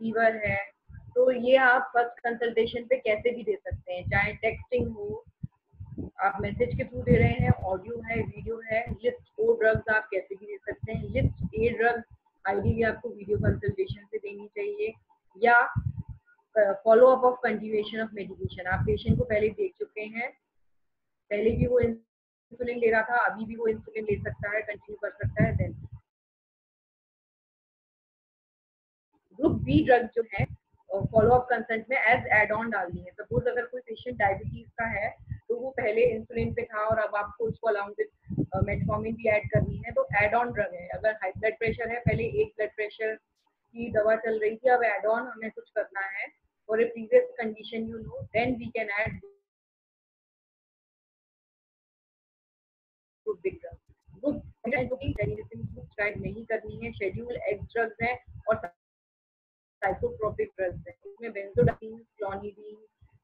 Fever है, तो ये आप फर्स्ट कंसल्टेशन पे कैसे भी दे सकते हैं, चाहे टेक्सटिंग हो, आप मैसेज के थ्रू दे रहे हैं, ऑडियो है, वीडियो है। लिस्ट ओ ड्रग्स आप कैसे भी दे सकते हैं। लिस्ट ए ड्रग्स आइडियली आपको वीडियो कंसल्टेशन से देनी चाहिए, या follow up of continuation of medication. आप पेशेंट को पहले देख चुके हैं, पहले भी वो इंसुलिन ले रहा था, अभी भी वो इंसुलिन ले सकता है, कंटिन्यू कर सकता है। देन ग्रुप बी ड्रग जो है फॉलो अप कंसल्ट में एज एड ऑन डालनी है। सपोज अगर कोई पेशेंट डायबिटीज का है, तो वो पहले इंसुलिन पे था और अब आपको उसको अलॉन्ग विद मेटफॉर्मिन भी ऐड करनी है, तो एड ऑन ड्रग है। अगर हाई ब्लड प्रेशर है, पहले एक ब्लड प्रेशर की दवा चल रही थी, अब एड ऑन हमें कुछ करना है for a previous condition, you know, then we can add group big drug. Group नहीं करनी है, शेड्यूल एक्स ड्रग्स है और साइकोट्रोपिक ड्रग्स है। इसमें बेंजोडाइन, क्लोनिडीन,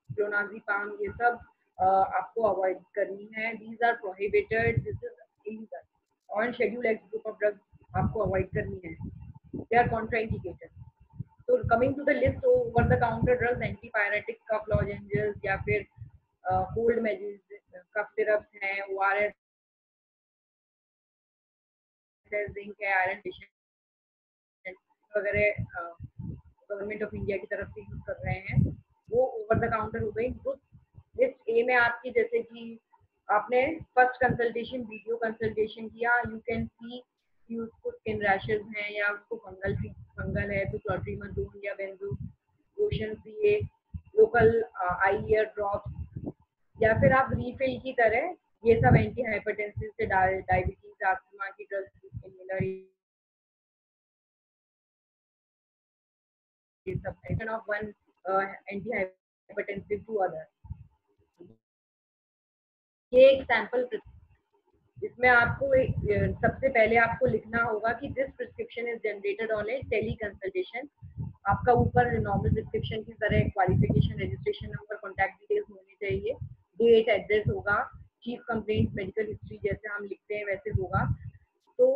क्लोनाजिपाम, ये सब आपको अवॉइड करनी है। These are prohibited, this is illegal. और schedule X group of drugs आपको अवॉइड करनी है, दे आर कॉन्ट्राइंडिकेटेड। तो coming to the list, over the counter drugs, antipyretic cough lozenges या फिर कोल्ड मेडिसिन, कफ सिरप्स हैं, ORS है, zinc है, आयरन पेशेंट वगैरह गवर्नमेंट ऑफ इंडिया की तरफ से यूज कर रहे हैं, वो ओवर द काउंटर हो गई। लिस्ट ए में आपकी, जैसे कि आपने फर्स्ट कंसल्टेशन वीडियो कंसल्टेशन किया, यू कैन सी कि उसको स्किन रैशेज हैं या उसको फंगल है, तो क्लॉट्रीमazone या बेंजोलोशन सी, लोकल आई ईयर ड्रॉप्स, या फिर आप रीफिल की तरह ये सब एंटी हाइपरटेंसिव से डायबिटीज, आस्थमा की ड्रग्स, इनहेलर, ये सब of one anti hypertensive to other. ये एक सैंपल, इसमें आपको सबसे पहले आपको लिखना होगा कि this prescription is generated on a tele consultation. आपका ऊपर नॉर्मल प्रिस्क्रिप्शन की तरह qualification, registration number, contact details होने चाहिए, डेट, एड्रेस होगा, चीफ कंप्लेंट, मेडिकल हिस्ट्री जैसे हम लिखते हैं वैसे होगा। तो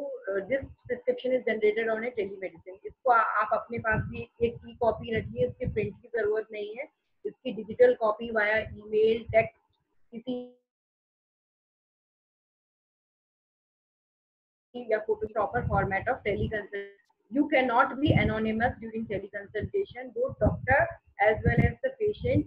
this prescription is generated on a tele medicine. इसको आप अपने पास भी एक ई कॉपी रखिए, इसके प्रिंट की जरूरत नहीं है, इसकी digital copy via email, text, किसी या photo proper format of teleconsult. You cannot be anonymous during teleconsultation. Both doctor as well as the patient,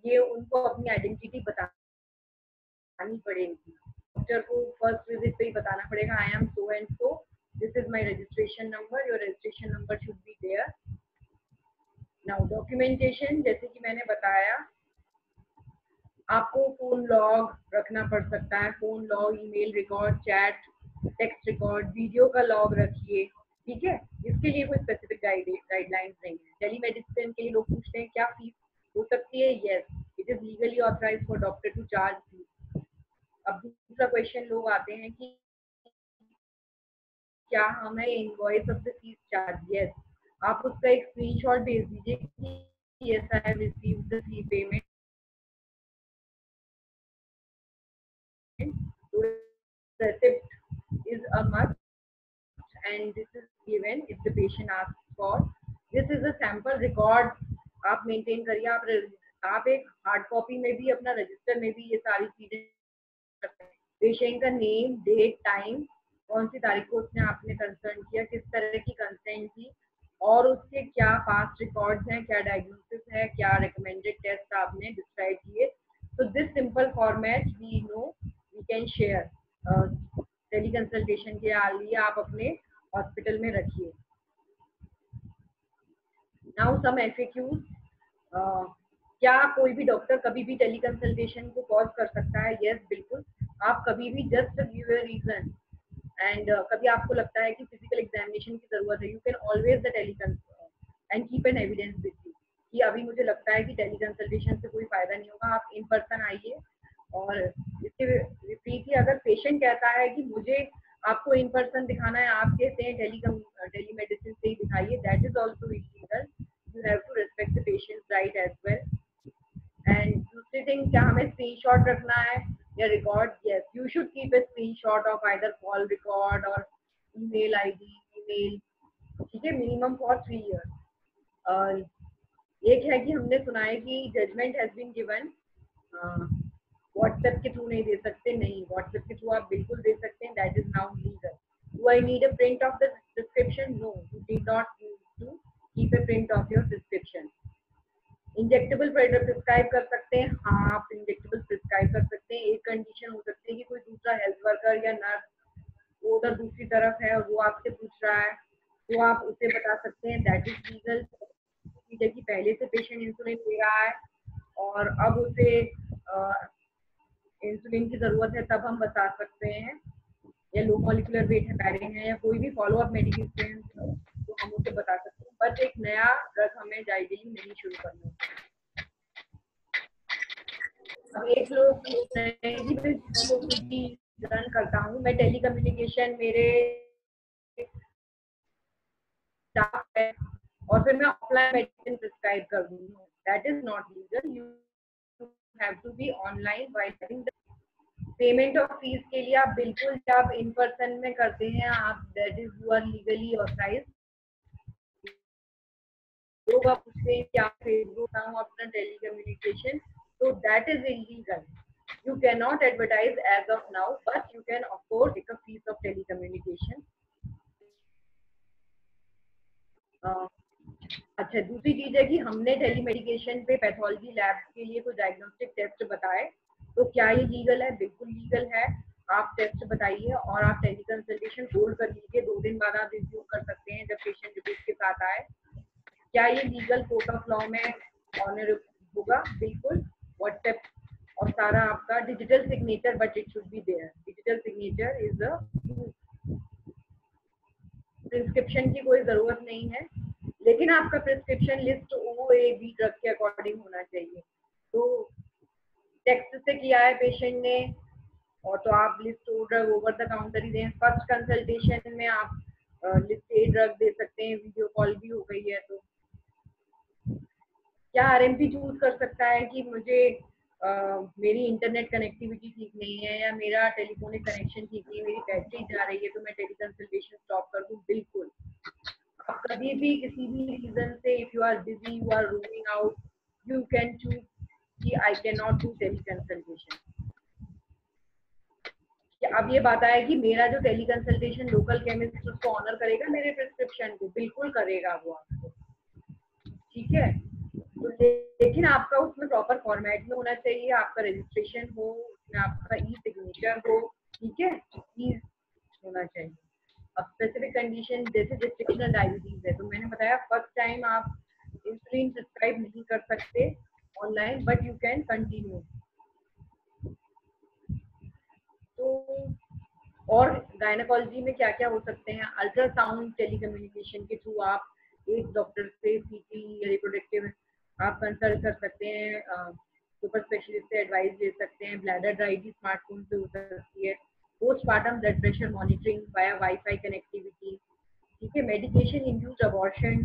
ये उनको अपनी आइडेंटिटी बतानी पड़ेगी। डॉक्टर को फर्स्ट विजिट पे ही बताना पड़ेगा, I am so and so, this is my registration number, your registration number should be there. Now documentation, जैसे कि मैंने बताया, आपको फोन लॉग रखना पड़ सकता है, phone log, email record, chat, text record, video का लॉग रखिए, ठीक है। इसके लिए कोई स्पेसिफिक गाइडलाइंस नहीं है। टेलीमेडिसिन के लिए लोग पूछते हैं क्या फीस हो सकती है, yes, it is legally authorised for doctor to charge fees. अब दूसरा क्वेश्चन लोग आते हैं कि क्या हमें invoice of the fees charge, yes, आप उसका एक स्क्रीनशॉट भेज दीजिए कि yes I have received the fee payment, receipt is a must and this is given if the patient asks for. This is a sample record, आप maintain करिए। आप एक हार्ड कॉपी में भी, अपना रजिस्टर में भी ये सारी चीजें करते हैं। पेशेंट का नेम, डेट, टाइम, कौन सी तारीख को उसने आपने कंसर्न किया, किस तरह की कंसेंट थी, और उसके क्या पास्ट रिकॉर्ड्स हैं, क्या डायग्नोसिस है, क्या रिकमेंडेड टेस्ट आपने डिस्क्राइब किए। तो this simple format we know we can share tele consultation के लिए आप अपने हॉस्पिटल में रखिए। नाउ सम एफएक्यूज, क्या कोई भी डॉक्टर कभी भी टेली कंसल्टेशन को पॉज कर सकता है? यस, बिल्कुल, आप कभी भी just give a reason and कभी आपको लगता है कि फिजिकल एग्जामिनेशन की जरूरत है, you can always the tele and keep an evidence with you कि अभी मुझे लगता है कि टेली कंसल्टेशन से कोई फायदा नहीं होगा, आप इन पर्सन आइए। और इसके विपरीत ही अगर पेशेंट कहता है कि मुझे आपको इन पर्सन दिखाना है, आप कहते हैं टेली मेडिसिन से ही दिखाइए, that is also illegal, you have to respect the patients right as well. And दूसरी थिंग, क्या हमें स्क्रीनशॉट रखना है या record? Yes, you should keep a screenshot of either call record और ईमेल आईडी, ईमेल, ठीक है, मिनिमम फॉर 3 years। एक है कि हमने सुना है कि judgement has been given, WhatsApp के थ्रू नहीं दे सकते, नहीं व्हाट्सएप के थ्रू आप बिल्कुल दे सकते हैं, that is now legal. Do I need a print of the prescription? No, you need not need to keep a print of your prescription. Injectable prescribe कर सकते हैं, हाँ आप इंजेक्टेबल प्रिस्क्राइब कर सकते हैं. एक कंडीशन हो सकती है कि कोई दूसरा हेल्थ वर्कर या नर्स वो उधर दूसरी तरफ है और वो आपसे पूछ रहा है तो आप उसे बता सकते हैं, दैट इज लीगल. कि पहले से पेशेंट इंसुलिन ले रहा है और अब उसे इंसुलिन की जरूरत है, तब हम बता सकते हैं. या लो मॉलिक्यूलर वेट है, पैरिंग है, या कोई भी फॉलो अप मेडिकेशन तो हम उसे बता सकते हैं. बट एक नया ड्रग हमें आइडियली नहीं शुरू करना. अब एक लोग रन करता हूँ मैं, टेली कम्युनिकेशन मेरे स्टाफ है और फिर मैं ऑफलाइन मेडिसिन प्रिस्क्राइब कर दूँ, that is not legal. You have to be online while having the payment of fees के लिए आप बिल्कुल जब इन पर्सन में करते हैं आप, that is you are legally authorise. लोग आप उससे क्या फेसबुक हूँ अपना टेली कम्युनिकेशन, तो that is illegal. You cannot advertise as of now, but you can of course take a piece of telecommunication. अच्छा, दूसरी चीज है कि हमने टेलीमेडिकेशन पे पैथोलॉजी लैब के लिए कोई डायग्नोस्टिक टेस्ट बताए, तो क्या ये लीगल है? बिल्कुल लीगल है. आप टेस्ट बताइए और आप टेली कंसल्टेशन होल्ड कर लीजिए, 2 दिन बाद आप रिव्यू कर सकते हैं जब पेशेंट रिपोर्ट के साथ आए. क्या ये लीगल कोर्ट ऑफ लॉ में ऑनर होगा? बिल्कुल. व्हाट्सएप और सारा आपका digital signature, but it should be there. Digital signature is a prescription की कोई जरूरत नहीं है, लेकिन आपका प्रिस्क्रिप्शन लिस्ट OAB ड्रग के अकॉर्डिंग होना चाहिए. तो टेक्स्ट से किया है पेशेंट ने और तो आप list of drug over the counter ही दें. फर्स्ट कंसल्टेशन में आप लिस्ट ए ड्रग दे सकते हैं, वीडियो कॉल भी हो गई है. तो क्या RMP चूज कर सकता है कि मुझे मेरी इंटरनेट कनेक्टिविटी ठीक नहीं है या मेरा टेलीफोनिक कनेक्शन ठीक नहीं है, मेरी बैटरी जा रही है, तो मैं टेली कंसल्टेशन स्टॉप कर दूं? बिल्कुल. आप कभी भी किसी भी रीजन से, if you are busy, you are roaming out, you can choose कि I can not do teleconsultation. अब ये बात है कि मेरा जो टेली कंसल्टेशन लोकल केमिस्ट उसको ऑनर करेगा मेरे प्रिस्क्रिप्शन को? बिल्कुल करेगा वो आपको. ठीक है. तो लेकिन आपका उसमें प्रॉपर फॉर्मेट में होना चाहिए, आपका रजिस्ट्रेशन हो, उसमें आपका ई सिग्नेचर हो. ठीक है, ई होना चाहिए. अब स्पेसिफिक कंडीशन जैसे जेस्टेशनल डायबिटीज है, तो मैंने बताया फर्स्ट टाइम आप इंसुलिन प्रिस्क्राइब नहीं कर सकते online, but you can continue. तो और गायनाकोलॉजी में क्या क्या हो सकते हैं? अल्ट्रासाउंड टेलीकम्युनिकेशन के थ्रू आप एक डॉक्टर से सीटी रिप्रोडक्टिव आप कंसल्ट कर सकते हैं, सुपर स्पेशलिस्ट से एडवाइस ले सकते हैं. ब्लैडर ड्राई भी स्मार्टफोन से हो सकती है. Postmortem blood pressure monitoring via wifi connectivity. ठीक है. मेडिकेशन इंड्यूस्ड अबॉर्शन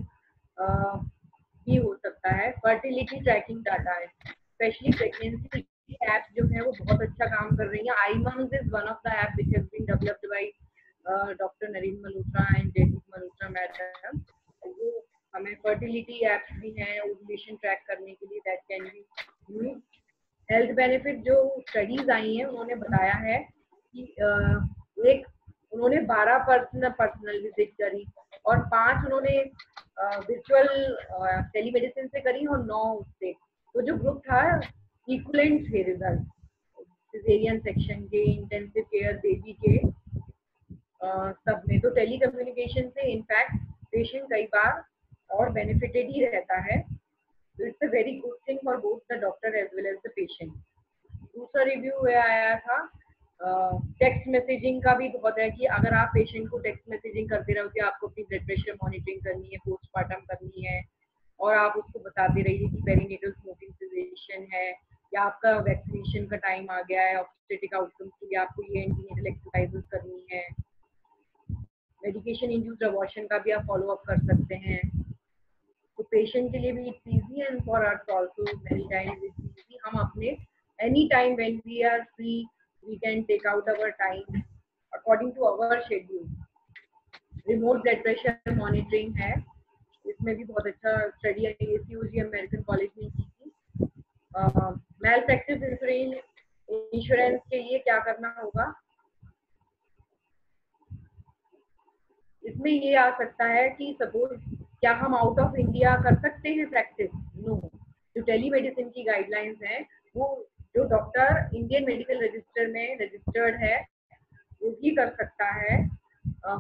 भी हो सकता है. फर्टिलिटी ट्रैकिंग डाटा है, स्पेशली प्रेगनेंसी ऐप जो है वो बहुत अच्छा काम कर रही है. iMugs is one of the app which has been developed by Dr. Nareen Malhotra and Jaideep Malhotra madam. वो हमें फर्टिलिटी एप्स भी हैं ओव्यूलेशन ट्रैक करने के लिए, that can be used. Health benefit जो स्टडीज आई हैं उन्होंने बताया है कि एक उन्होंने 12 पर्सनल विजिट करी और 5 उन्होंने वर्चुअल टेलीमेडिसिन से करी और 9 उससे. तो जो ग्रुप था इक्वलेंट थे रिजल्ट, सिजेरियन सेक्शन के, इंटेंसिव केयर, बेबी के सब में. तो टेली कम्युनिकेशन से इनफैक्ट पेशेंट कई बार और बेनिफिटेड ही रहता है. तो it's a very good thing for both the doctor as well as the patient. दूसरा रिव्यू आया था टेक्स्ट मैसेजिंग का भी बहुत है कि अगर आप पेशेंट को टेक्स्ट मैसेजिंग करते रहो कि आपको अपनी ब्लड प्रेशर मॉनिटरिंग करनी है, पोस्टमार्टम करनी है, और आप उसको बताते रहिए कि पेरीनेटल स्मोकिंग सिचुएशन है या आपका वैक्सीनेशन का टाइम आ गया है, ऑब्स्टेटिक आउटकम्स के लिए आपको ये एंटीनेटल एक्सरसाइजेस करनी है. मेडिकेशन इंड्यूस्ड अबॉर्शन का भी आप फॉलो अप कर सकते हैं. तो पेशेंट के लिए भी it's easy and for us also many times it's easy. हम अपने any time when we are free we can take out our time according to our schedule. Remote blood pressure monitoring है, उसमें भी बहुत अच्छा स्टडी है, ACOG American college में की थी। मैल प्रैक्टिस इंश्योरेंस के लिए क्या करना होगा, इसमें ये आ सकता है कि सपोज क्या हम आउट ऑफ इंडिया कर सकते हैं प्रैक्टिस? नो। जो टेलीमेडिसिन की गाइडलाइंस हैं वो जो डॉक्टर इंडियन मेडिकल रजिस्टर में रजिस्टर्ड है वो ही कर सकता है।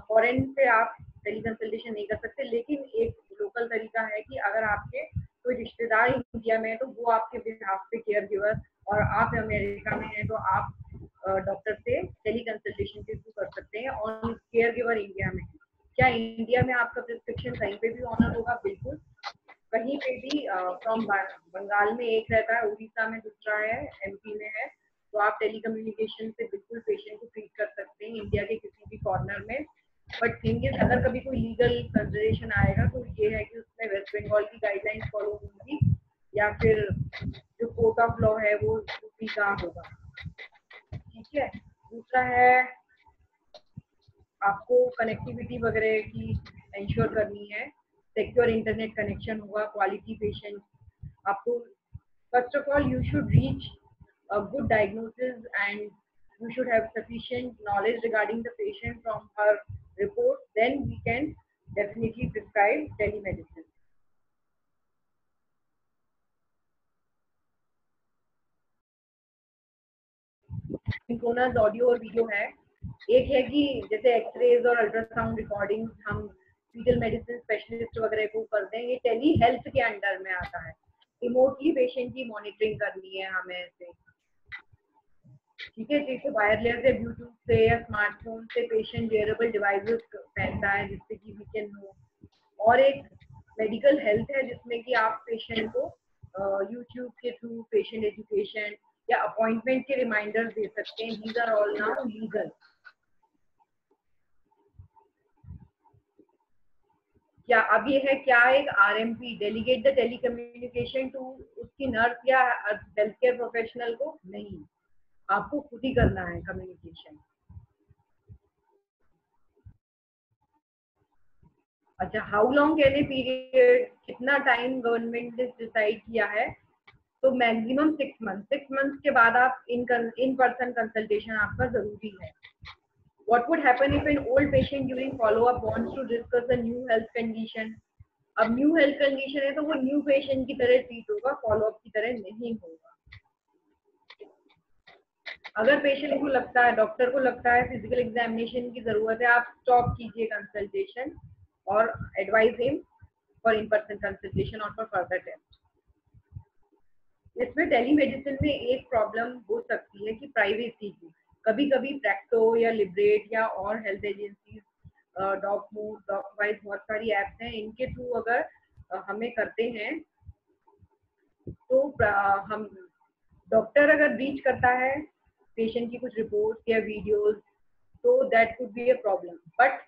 फॉरेन से आप टेली कंसल्टेशन नहीं कर सकते, लेकिन एक लोकल तरीका है कि अगर आपके कोई रिश्तेदार इंडिया में है तो वो आपके बिहाफ पे केयर गिवर, और आप अमेरिका में हैं तो आप डॉक्टर से टेली कंसल्टेशन के थ्रू कर सकते हैं और केयर गिवर इंडिया में है। क्या इंडिया में आपका प्रिस्क्रिप्शन कहीं पे भी ऑनर होगा? बिल्कुल, कहीं पे भी। फ्रॉम बंगाल में एक रहता है, उड़ीसा में दूसरा है, MP में है, तो आप टेलीकम्युनिकेशन से बिल्कुल पेशेंट को ट्रीट कर सकते हैं इंडिया के किसी भी कॉर्नर में। बट थिंग इज, अगर कभी कोई लीगल कंसिडरेशन आएगा तो ये है कि उसमें वेस्ट बंगाल की गाइडलाइंस फॉलो होंगी या फिर जो कोर्ट ऑफ लॉ है वो यूपी का होगा। ठीक है। दूसरा है आपको कनेक्टिविटी वगैरह की इंश्योर करनी है, सिक्योर इंटरनेट कनेक्शन होगा, क्वालिटी पेशेंट। आपको first of all you should reach a good diagnosis and you should have sufficient knowledge regarding the patient from her report, then we can definitely prescribe telemedicine. Synchronous audio और video है। एक है कि जैसे X-rays और ultrasound recording हम fetal medicine specialist वगैरह को करते हैं, ये टेली हेल्थ के अंडर में आता है। रिमोटली पेशेंट की मॉनिटरिंग करनी है हमें ऐसे, ठीक है। जैसे वायरलेस या ब्लूटूथ से या स्मार्टफोन से पेशेंट वेयरेबल डिवाइसेस पहनता है जिससे कि वी कैन नो। और एक मेडिकल हेल्थ है जिसमें कि आप पेशेंट को यूट्यूब के थ्रू पेशेंट एजुकेशन या अपॉइंटमेंट के रिमाइंडर्स दे सकते हैं। These are all now legal. क्या अब ये है क्या एक RMP delegate the telecommunication to उसकी नर्स या हेल्थ केयर प्रोफेशनल को? नहीं, आपको खुद ही करना है कम्युनिकेशन। अच्छा, how long can a period, कितना टाइम गवर्नमेंट ने डिसाइड किया है? तो मैक्सिमम 6 मंथ। 6 मंथ के बाद आप इन पर्सन कंसल्टेशन आपका जरूरी है। What would happen if an old patient during follow-up wants to discuss a new health condition? अब न्यू हेल्थ कंडीशन है तो वो न्यू पेशेंट की तरह ट्रीट होगा, फॉलोअप की तरह नहीं होगा। अगर पेशेंट को लगता है, डॉक्टर को लगता है फिजिकल एग्जामिनेशन की जरूरत है, आप स्टॉप कीजिए कंसल्टेशन और advise him for in person consultation और फॉर फर्दर टेस्ट। इसमें टेलीमेडिसिन में एक प्रॉब्लम हो सकती है कि प्राइवेसी की। कभी कभी प्रैक्टो या लिबरेट या और हेल्थ एजेंसीज, डॉकमूव, डॉकवाइज, बहुत सारी एप्स हैं, इनके थ्रू अगर हमें करते हैं तो हम डॉक्टर अगर ब्रीच करता है पेशेंट की कुछ रिपोर्ट्स या वीडियोस तो that could be a problem. But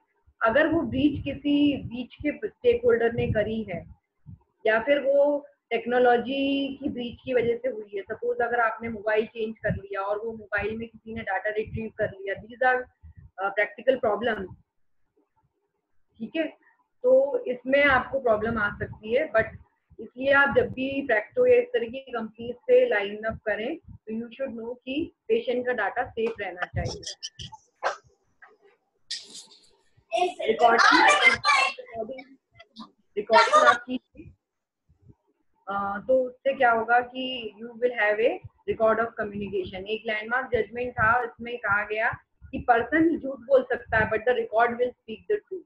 अगर वो ब्रीच किसी बीच के स्टेक होल्डर ने करी है या फिर वो टेक्नोलॉजी की ब्रीच की वजह से हुई है, सपोज अगर आपने मोबाइल चेंज कर लिया और वो मोबाइल में किसी ने डाटा रिट्रीव कर लिया, दीज आर प्रैक्टिकल प्रॉब्लम, ठीक है। तो इसमें आपको प्रॉब्लम आ सकती है। बट इसलिए आप जब भी प्रैक्टो या इस तरह की कंपनी से लाइन अप करें तो यू शुड नो कि पेशेंट का डाटा सेफ रहना चाहिए। रिकॉर्डिंग आप कीजिए, तो उससे क्या होगा कि you will have a record of communication. एक लैंडमार्क जजमेंट था, इसमें कहा गया कि पर्सन झूठ बोल सकता है but the record will speak the truth.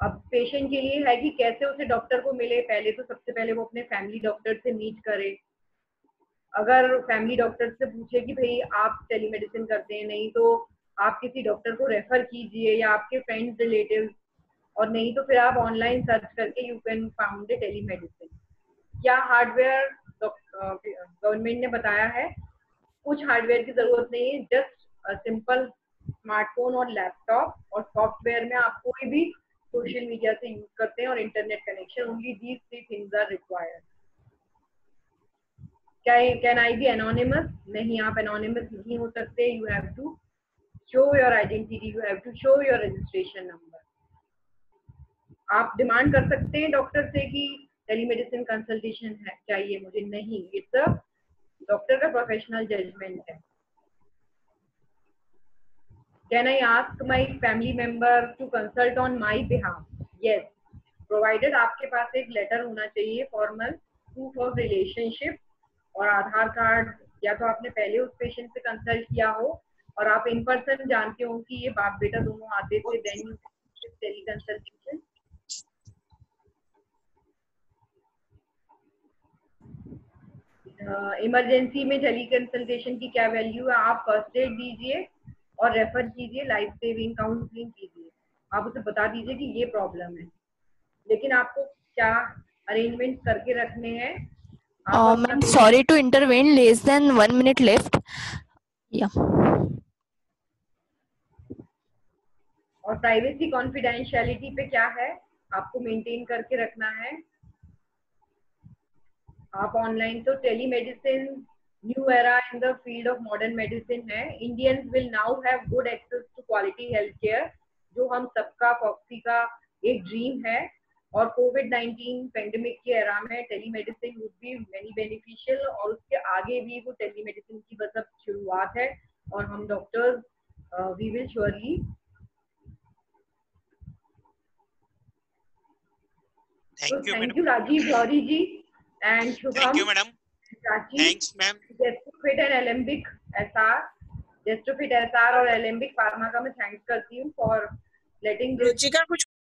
अब पेशेंट के लिए है कि कैसे उसे डॉक्टर को मिले। पहले तो सबसे पहले वो अपने फैमिली डॉक्टर से मीट करे। अगर फैमिली डॉक्टर से पूछे कि भाई आप टेलीमेडिसिन करते हैं, नहीं तो आप किसी डॉक्टर को रेफर कीजिए या आपके फ्रेंड्स रिलेटिव, और नहीं तो फिर आप ऑनलाइन सर्च करके you can found a telemedicine. क्या हार्डवेयर गवर्नमेंट ने बताया है? कुछ हार्डवेयर की जरूरत नहीं है, जस्ट सिंपल स्मार्टफोन और लैपटॉप, और सॉफ्टवेयर में आप कोई भी सोशल मीडिया से यूज करते हैं और internet connection. Only these 3 things are required. Can I be anonymous? नहीं, आप एनोनिमस नहीं हो सकते। You have to show your identity, you have to show your registration number. आप डिमांड कर सकते हैं डॉक्टर से कि टेलीमेडिसिन कंसल्टेशन है चाहिए मुझे, नहीं, इट्स डॉक्टर का प्रोफेशनल जजमेंट है। Can I ask my family member to consult on my behalf? Yes, provided आपके पास एक लेटर होना चाहिए, फॉर्मल प्रूफ ऑफ रिलेशनशिप और आधार कार्ड, या तो आपने पहले उस पेशेंट से कंसल्ट किया हो और आप इन पर्सन जानते हो कि ये बाप बेटा दोनों आते थे, then you tele consultation. Emergency में टेली कंसल्टेशन की क्या वैल्यू है? आप फर्स्ट एड दीजिए और रेफर कीजिए, लाइफ सेविंग काउंसलिंग कीजिए, आप उसे बता दीजिए कि ये प्रॉब्लम है, लेकिन आपको क्या अरेंजमेंट करके रखने हैं। आप अपना Ma'am, sorry to intervene. Less than 1 minute left. Yeah. और प्राइवेसी कॉन्फिडेंशियलिटी पे क्या है, आपको मेंटेन करके रखना है। आप ऑनलाइन तो telemedicine new era in the field of modern medicine है। Indians will now have good access to quality health care, जो हम सबका फॉक्सी का एक ड्रीम है। और कोविड-19 पेंडेमिक के एरा में telemedicine would be very beneficial, और उसके आगे भी वो टेलीमेडिसिन की बस अब शुरुआत है, और हम doctors we will surely. Thank you Rajiv Gauri ji and Shubham. Thank you, madam. Thanks, ma'am. जेस्ट्रोफिट एंड एलेम्बिक एसआर, जेस्ट्रोफिट एसआर और एलेम्बिक फार्मा का मैं थैंक्स करती हूँ फॉर लेटिंग दिस। रुचिका कुछ